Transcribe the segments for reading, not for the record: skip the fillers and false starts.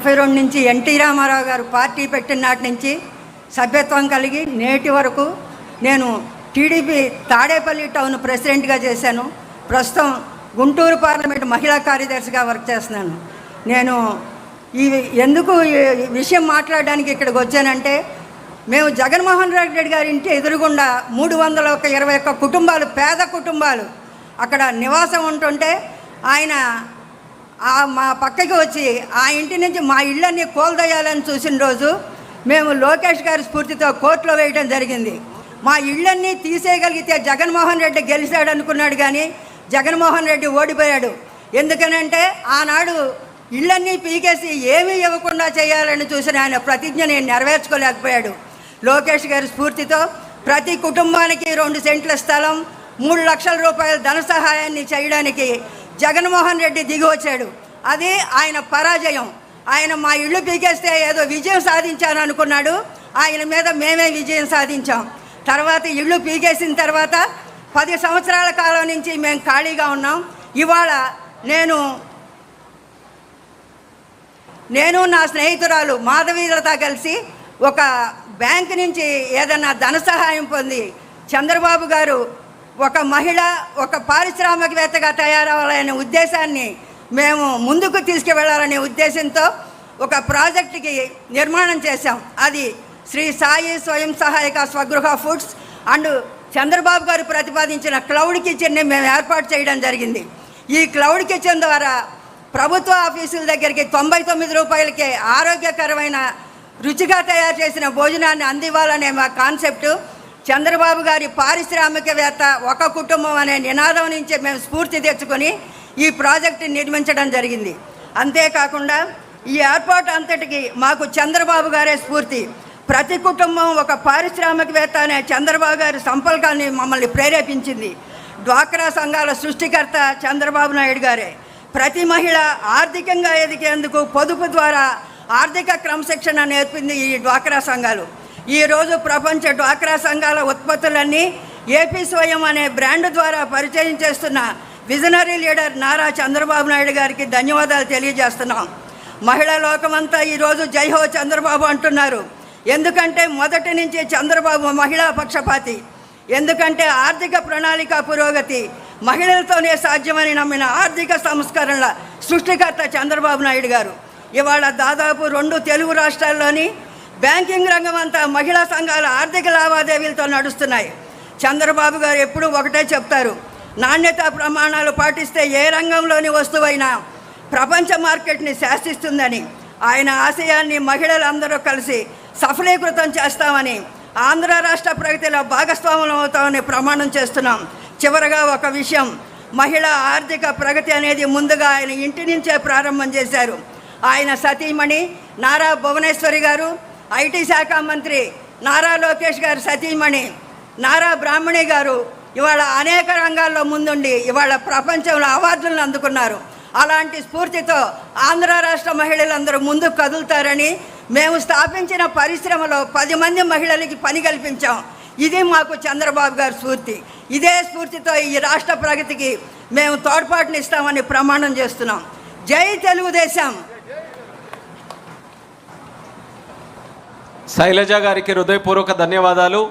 1992 నుంచి ఎన్టీ రామారావు గారు పార్టీ పెట్టిన నాటి నుంచి సభ్యత్వం కలిగి నేటి వరకు నేను టీడీపీ తాడేపల్లి టౌన్ ప్రెసిడెంట్గా చేశాను. ప్రస్తుతం గుంటూరు పార్లమెంట్ మహిళా కార్యదర్శిగా వర్క్ చేస్తున్నాను. నేను ఎందుకు ఈ విషయం మాట్లాడడానికి ఇక్కడికి వచ్చానంటే, మేము జగన్మోహన్ రెడ్డి గారి ఇంటి ఎదురుగుండా 321 కుటుంబాలు, పేద కుటుంబాలు అక్కడ నివాసం ఉంటుంటే ఆయన మా పక్కకి వచ్చి ఆ ఇంటి నుంచి మా ఇళ్ళన్నీ కోల్దయ్యాలని చూసిన రోజు మేము లోకేష్ గారి స్ఫూర్తితో కోర్టులో వేయడం జరిగింది. మా ఇళ్ళన్నీ తీసేయగలిగితే జగన్మోహన్ రెడ్డి గెలిచాడు అనుకున్నాడు, కానీ జగన్మోహన్ రెడ్డి ఓడిపోయాడు. ఎందుకనంటే ఆనాడు ఇళ్ళన్నీ పీకేసి ఏమీ ఇవ్వకుండా చేయాలని చూసిన ఆయన ప్రతిజ్ఞని నెరవేర్చుకోలేకపోయాడు. లోకేష్ గారి స్ఫూర్తితో ప్రతి కుటుంబానికి 2 సెంట్ల స్థలం, 3 లక్షల రూపాయల ధన సహాయాన్ని చేయడానికి జగన్మోహన్ రెడ్డి దిగి వచ్చాడు. అది ఆయన పరాజయం. ఆయన మా ఇళ్ళు పీకేస్తే ఏదో విజయం సాధించాను అనుకున్నాడు. ఆయన మీద మేమే విజయం సాధించాం. తర్వాత ఇళ్ళు పీకేసిన తర్వాత 10 సంవత్సరాల కాలం నుంచి మేము ఖాళీగా ఉన్నాం. ఇవాళ నేను నా స్నేహితురాలు మాధవీలతో కలిసి ఒక బ్యాంక్ నుంచి ఏదన్నా ధన సహాయం పొంది చంద్రబాబు గారు ఒక మహిళ, ఒక పారిశ్రామికవేత్తగా తయారవ్వాలనే ఉద్దేశాన్ని మేము ముందుకు తీసుకువెళ్ళాలనే ఉద్దేశంతో ఒక ప్రాజెక్టుకి నిర్మాణం చేశాం. అది శ్రీ సాయి స్వయం సహాయక స్వగృహ ఫుడ్స్ అండ్ చంద్రబాబు గారు ప్రతిపాదించిన క్లౌడ్ కిచెన్ని మేము ఏర్పాటు చేయడం జరిగింది. ఈ క్లౌడ్ కిచెన్ ద్వారా ప్రభుత్వ ఆఫీసుల దగ్గరికి 99 రూపాయలకే ఆరోగ్యకరమైన రుచిగా తయారు చేసిన భోజనాన్ని అందివ్వాలనే మా కాన్సెప్టు చంద్రబాబు గారి పారిశ్రామికవేత్త ఒక కుటుంబం అనే నినాదం నుంచి మేము స్ఫూర్తి తెచ్చుకొని ఈ ప్రాజెక్టుని నిర్మించడం జరిగింది. అంతేకాకుండా ఈ ఏర్పాటు అంతటికి మాకు చంద్రబాబు గారే స్ఫూర్తి. ప్రతి కుటుంబం ఒక పారిశ్రామికవేత్త అనే చంద్రబాబు గారి సంపల్కాన్ని మమ్మల్ని ప్రేరేపించింది. డ్వాక్రా సంఘాల సృష్టికర్త చంద్రబాబు నాయుడు గారే. ప్రతి మహిళ ఆర్థికంగా ఎదిగేందుకు పొదుపు ద్వారా ఆర్థిక క్రమశిక్షణ నేర్పింది ఈ డ్వాక్రా సంఘాలు. ఈరోజు ప్రపంచ డ్వాక్రా సంఘాల ఉత్పత్తులన్నీ ఏపీ స్వయం అనే బ్రాండ్ ద్వారా పరిచయం చేస్తున్న విజనరీ లీడర్ నారా చంద్రబాబు నాయుడు గారికి ధన్యవాదాలు తెలియజేస్తున్నాం. మహిళా లోకమంతా ఈరోజు జై హో చంద్రబాబు అంటున్నారు. ఎందుకంటే మొదటి నుంచి చంద్రబాబు మహిళా పక్షపాతి. ఎందుకంటే ఆర్థిక ప్రణాళిక పురోగతి మహిళలతోనే సాధ్యమని నమ్మిన ఆర్థిక సంస్కరణల సృష్టికర్త చంద్రబాబు నాయుడు గారు. ఇవాళ దాదాపు 2 తెలుగు రాష్ట్రాల్లోని బ్యాంకింగ్ రంగం అంతా మహిళా సంఘాల ఆర్థిక లావాదేవీలతో నడుస్తున్నాయి. చంద్రబాబు గారు ఎప్పుడూ ఒకటే చెప్తారు, నాణ్యతా ప్రమాణాలు పాటిస్తే ఏ రంగంలోని వస్తువైనా ప్రపంచ మార్కెట్ని శాసిస్తుందని. ఆయన ఆశయాన్ని మహిళలందరూ కలిసి సఫలీకృతం చేస్తామని, ఆంధ్ర రాష్ట్ర ప్రగతిలో భాగస్వాములు అవుతామని ప్రమాణం చేస్తున్నాం. చివరగా ఒక విషయం, మహిళా ఆర్థిక ప్రగతి అనేది ముందుగా ఆయన ఇంటి నుంచే ప్రారంభం చేశారు. ఆయన సతీమణి నారా భువనేశ్వరి గారు, ఐటీ శాఖ మంత్రి నారా లోకేష్ గారు సతీమణి నారా బ్రాహ్మణి గారు ఇవాళ అనేక రంగాల్లో ముందుండి ఇవాళ ప్రపంచంలో అవార్డులను అందుకున్నారు. అలాంటి స్ఫూర్తితో ఆంధ్ర రాష్ట్ర మహిళలందరూ ముందుకు కదులుతారని మేము స్థాపించిన పరిశ్రమలో 10 మంది మహిళలకి పని కల్పించాం. ఇది మాకు చంద్రబాబు గారి స్ఫూర్తి. ఇదే స్ఫూర్తితో ఈ రాష్ట్ర ప్రగతికి మేము తోడ్పాటునిస్తామని ప్రమాణం చేస్తున్నాం. జై తెలుగుదేశం. శైలజ గారికి హృదయపూర్వక ధన్యవాదాలు.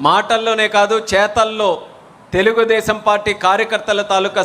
మాటల్లోనే కాదు చేతల్లో తెలుగుదేశం పార్టీ కార్యకర్తల తాలూకా